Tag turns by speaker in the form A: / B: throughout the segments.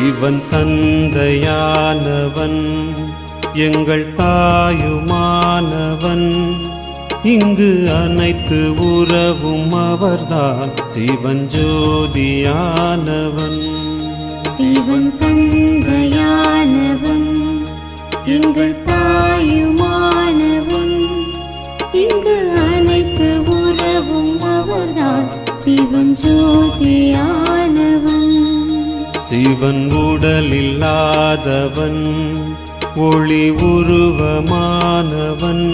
A: சிவன் தந்தையானவன் எங்கள் தாயுமானவன் இங்கு அனைத்து உறவும் அவர்தான் சிவன் ஜோதியானவன்.
B: சிவன் தந்தையானவன் எங்கள் தாயுமானவன் இங்கு அனைத்து உறவும் அவர்தான் சிவன் ஜோதியானவன்.
A: சிவன் உடலில்லாதவன் ஒளி உருவமானவன்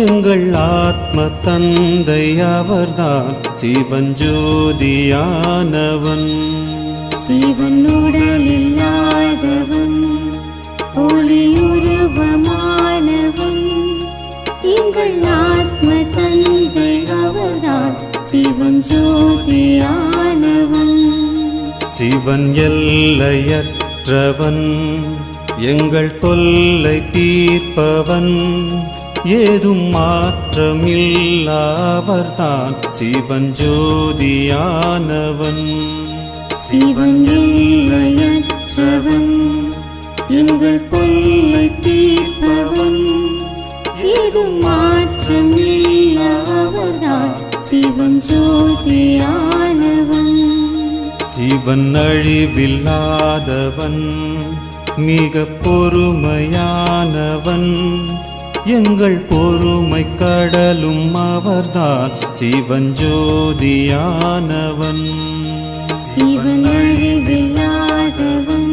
A: எங்கள் ஆத்ம தந்தை அவர்தான் சிவன் ஜோதியானவன்.
B: சிவன் உடலில்லாதவன் ஒளி உருவமானவன் எங்கள் ஆத்ம தந்தை அவர்தான் சிவன் ஜோதியானவன்.
A: சிவன் எல்லையற்றவன் எங்கள் தொல்லை தீர்ப்பவன் ஏதும் மாற்றமில்லாவர்தான் சிவன் ஜோதியானவன்.
B: சிவன் எல்லையற்றவன் எங்கள் தொல்லை தீர்ப்பவன் ஏதும் மாற்றமில்லாவர்தான் சிவன் ஜோதியானவன்.
A: சிவன் அழிவில்லாதவன் மிக பொறுமையானவன் எங்கள் பொறுமை கடலும் அவர்தான் சிவன் ஜோதியானவன்.
B: சிவன் அழிவில்லாதவன்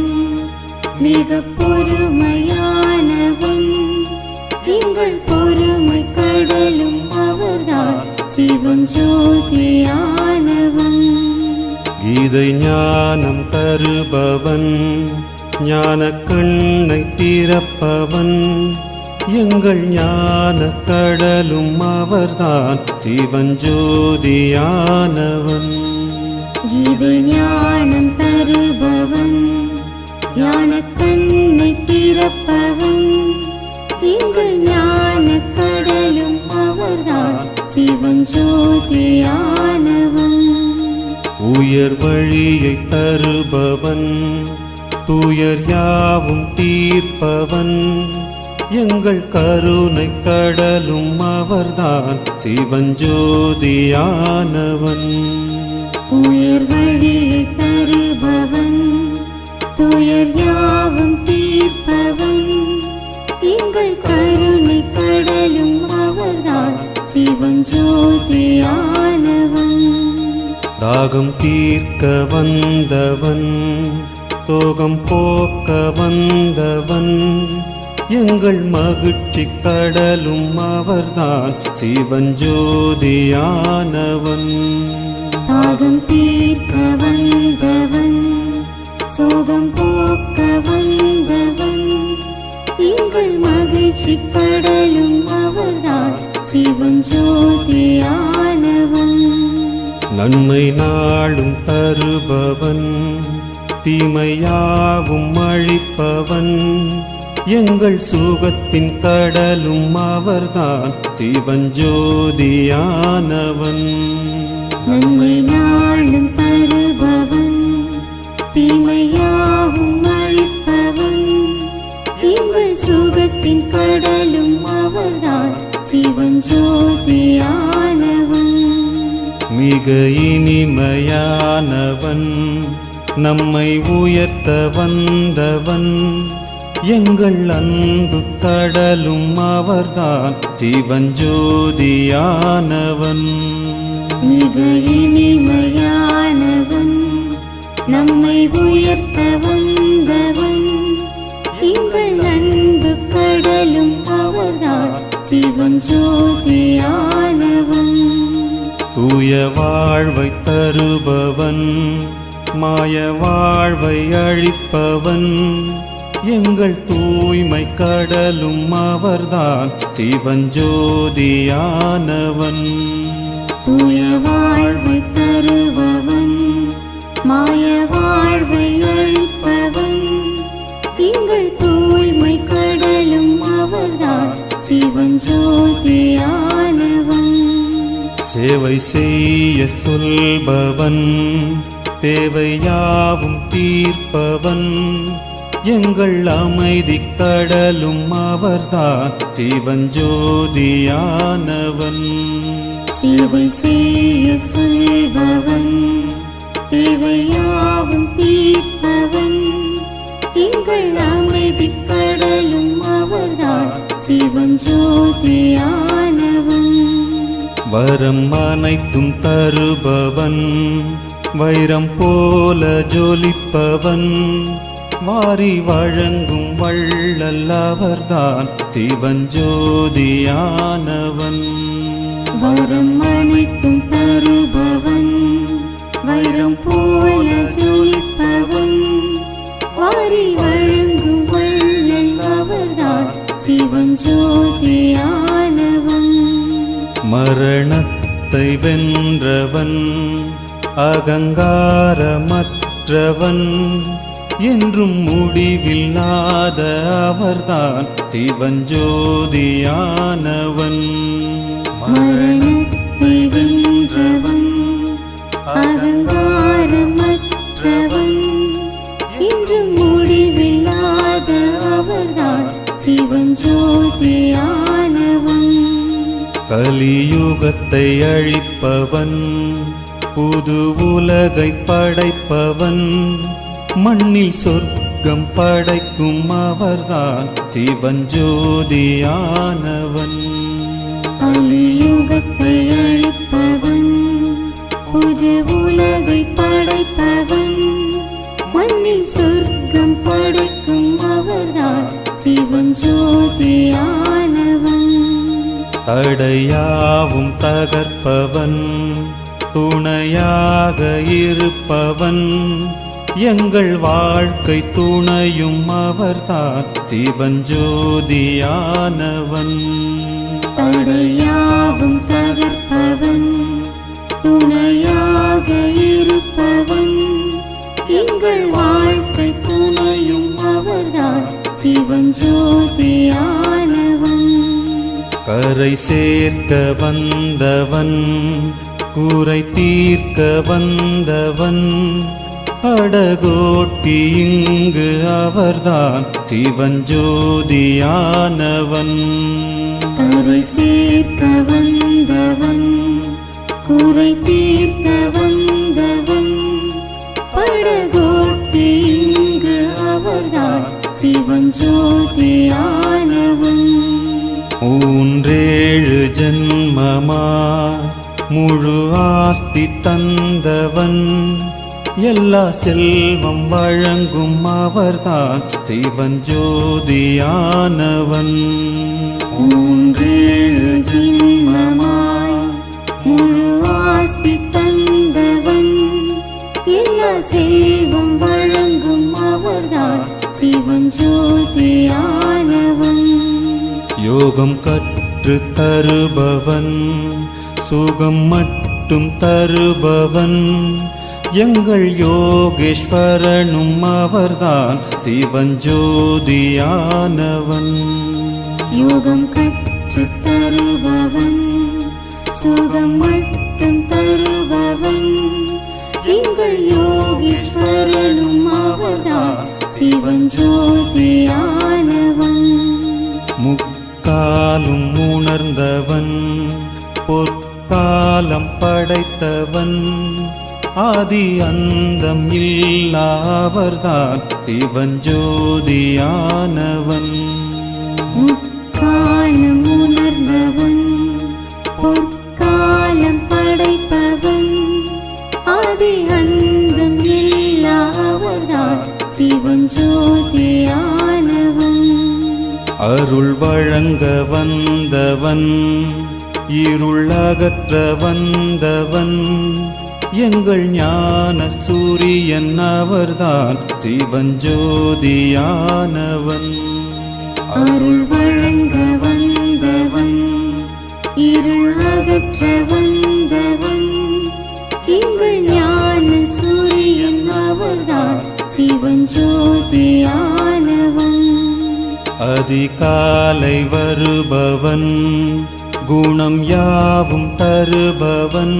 B: மிக பொறுமையானவன் எங்கள் பொறுமை கடலும் அவர்தான் சிவன் ஜோதியானவன்.
A: கீதை ஞானம் தருபவன் ஞான கண்ணை திறப்பவன் எங்கள் ஞான கடலும் அவர்தான் சிவன் ஜோதியானவன்.
B: கீதை ஞானம் தருபவன் ஞான கண்ணை திறப்பவன் எங்கள் ஞான கடலும் அவர்தான் சிவன் ஜோதியானவன்.
A: உயர் வழியை தருபவன் துயர் யாவும் தீர்ப்பவன் எங்கள் கருணை கடலும் அவர்தான் சிவன் ஜோதியானவன்.
B: உயர் வழியை தருபவன் துயர் யாவும் தீர்ப்பவன் எங்கள் கருணை கடலும் அவர்தான் சிவன் ஜோதியானவன்.
A: தாகம் தீர்க்க வந்தவன் தோகம் போக்க வந்தவன் எங்கள் மகிழ்ச்சி கடலும் அவர்தான் சிவன் ஜோதியானவன்.
B: தாகம் தீர்க்க வந்தவன் சோகம் போக்க வந்தவன் எங்கள் மகிழ்ச்சி கடலும் அவர்தான் சிவன் ஜோதியானவன்.
A: நன்மை நாளும் தருபவன் தீமையாவும் அழிப்பவன் எங்கள் சுகத்தின் கடலும் அவர்தான் சிவன் ஜோதியானவன்.
B: நன்மை நாளும் தருபவன் தீமையாவும் அழிப்பவன் எங்கள் சுகத்தின் கடலும் அவர்தான் சிவன் ஜோதியானவன்.
A: மிக இனிமையானவன் நம்மை உயர்த்த வந்தவன் எங்கள் அன்பு கடலும் அவர்தான் சிவன் ஜோதியானவன்.
B: மிக இனிமையானவன் நம்மை உயர்த்த வந்தவன் எங்கள் அன்பு கடலும் அவர்தான் சிவன் ஜோதியானவன்.
A: தூய வாழ்வை தருபவன் மாய வாழ்வை அழிப்பவன் எங்கள் தூய்மை கடலும் அவர்தான் சிவன் ஜோதியானவன்.
B: தூய வாழ்வை தருபவன் மாய வாழ்வை அழிப்பவன் எங்கள் தூய்மை கடலும் அவர்தான் சிவன் ஜோதியானவன்.
A: சேவை செய்ய சொல்பவன் தேவையாவும் தீர்ப்பவன் எங்கள் அமைதி கடலும் அவர்தான் சிவஞ்சோதியானவன்.
B: சேவை செய்ய சொல்பவன் தேவையாவும் தீர்ப்பவன் எங்கள் அமைதி கடலும் அவர்தான் சிவஞ்சோதியானவன்.
A: வரம் அனைத்தும் தருபவன் வைரம் போல ஜொலிப்பவன் வாரி வழங்கும் வள்ளல் அவர்தான் சிவஞ்சோதியானவன்.
B: வரம் அனைத்தும் தருபவன் வைரம் போல ஜொலிப்பவன் வாரி வழங்கும் வள்ளல் அவர்தான் சிவஞ்சோதியானவன்.
A: மரணத்தை வென்றவன் அகங்காரமற்றவன் என்றும் முடிவில்லாத அவர்தான் சிவஞ்சோதியானவன்.
B: மரணத்தை வென்றவன் அகங்காரமற்றவன் இன்று முடிவில்லாத அவர்தான் சிவஞ்சோதியானவன்.
A: கலியுகத்தை அழிப்பவன் புது உலகை படைப்பவன் மண்ணில் சொர்க்கம் படைக்கும் அவர்தான் சிவஞ்சோதியானவன்.
B: கலியுகத்தை அழிப்பவன் புது உலகை படைப்பவன் மண்ணில் சொர்க்கம் படைக்கும் அவர்தான் சிவஞ்சோதியானவன்.
A: தடையாவும் தகர்ப்பவன் துணையாக இருப்பவன் எங்கள் வாழ்க்கை துணையும் அவர்தான் சிவஞ்சோதியானவன்.
B: தடையாவும் தகர்ப்பவன் துணையாக இருப்பவன் எங்கள் வாழ்க்கை துணையும் அவர்தான் சிவஞ்சோதியானவன்.
A: கரை சேர்க்க வந்தவன் குறை தீர்க்க வந்தவன் அடகோட்டி இங்கு அவர்தான் சிவஞ்சோதியானவன்.
B: கரை சேர்க்க வந்தவன் குறை தீர்க்க வந்தவன் படகோட்டி இங்கு அவர்தான் சிவஞ்சோதியானவன்.
A: மூன்றேழு ஜன்மமா முழு ஆஸ்தி தந்தவன் எல்லா செல்வம் வழங்கும் அவர்தான் சிவஞ்சோதியானவன்.
B: மூன்றேழு ஜென்மமாய் முழு ஆஸ்தி தந்தவன் எல்லா செல்வம் வழங்கும் அவர்தான் சிவஞ்சோதியானவன்.
A: யோகம் கற்று தருபவன் சுகம் மட்டும் தருபவன் எங்கள் யோகேஸ்வரனும் அவர்தான் சிவஞ்சோதியானவன்.
B: யோகம் கற்று தருபவன் சுகம் மட்டும் தருபவன் எங்கள் யோகேஸ்வரனும் அவர்தான் சிவஞ்சோதியானவன்.
A: முக்காலும் உணர்ந்தவன் பொற்காலம் படைத்தவன் ஆதி அந்தம் இல்லாவர்தான் சிவஞ்சோதியானவன்.
B: முக்காலம் உணர்ந்தவன் பொற்காலம் படைப்பவன் ஆதி அந்தம் இல்லாவர்தான் சிவஞ்சோதியானவன்.
A: அருள் வழங்க வந்தவன் இருள் அகற்ற வந்தவன் எங்கள் ஞான சூரியன் அவர்தான் சிவஞ்சோதியானவன்.
B: அருள் வழங்க வந்தவன் இருள் அகற்ற வந்தவன் எங்கள் ஞான சூரியன் அவர்தான் சிவஞ்சோதியானவன்.
A: அதிகாலை வருபவன் குணம் யாவும் தருபவன்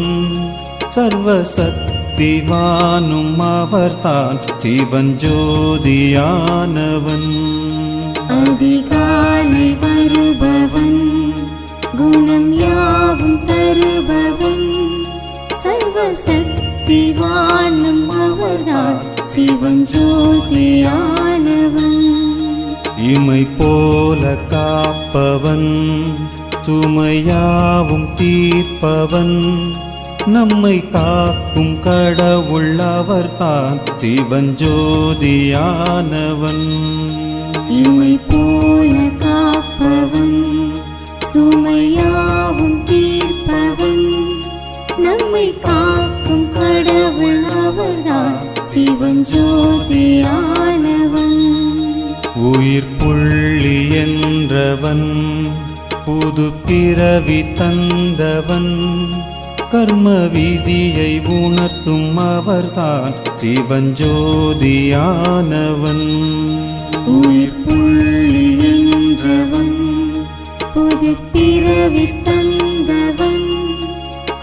A: சர்வசக்தி சக்திவானும் அவர்தான் சிவன் ஜோதியானவன்.
B: அதிகாலை வருபவன் குணம் யாவும் தருபவன் சர்வசக்திவானும் அவர்தான் சிவன் ஜோதியானவன்.
A: இமை போல காப்பவன் சுமையாவும் தீர்ப்பவன் நம்மை காக்கும் கடவுள் அவர்தான் சிவன் ஜோதியானவன்.
B: இமை போல காப்பவன் சுமையாவும் தீர்ப்பவன் நம்மை காக்கும் கடவுள் அவர்தான் சிவன் ஜோதியானவன்.
A: உயிர் புள்ளி என்றவன் புது பிறவி தந்தவன் கர்ம விதியை உணர்த்தும் அவர்தான் சிவன் ஜோதியானவன்.
B: உயிர் புள்ளி என்றவன் புது பிறவி தந்தவன்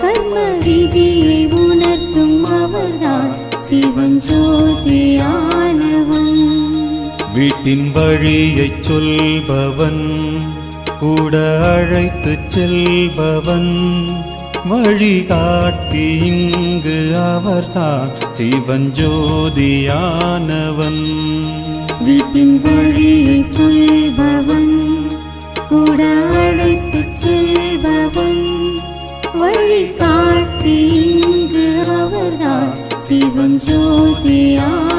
B: கர்ம விதியை உணர்த்தும் அவர்தான் சிவன் ஜோதியானவன்.
A: வீட்டின் வழியைச் சொல்பவன் கூட அழைத்துச் செல்பவன் வழிகாட்டி இங்கு அவர்தான் சிவன் ஜோதியானவன்.
B: வீட்டின் வழியை சொல்பவன் கூட அழைத்துச் செல்பவன் வழிகாட்டி இங்கு அவர்தான் சிவன் ஜோதியானவன்.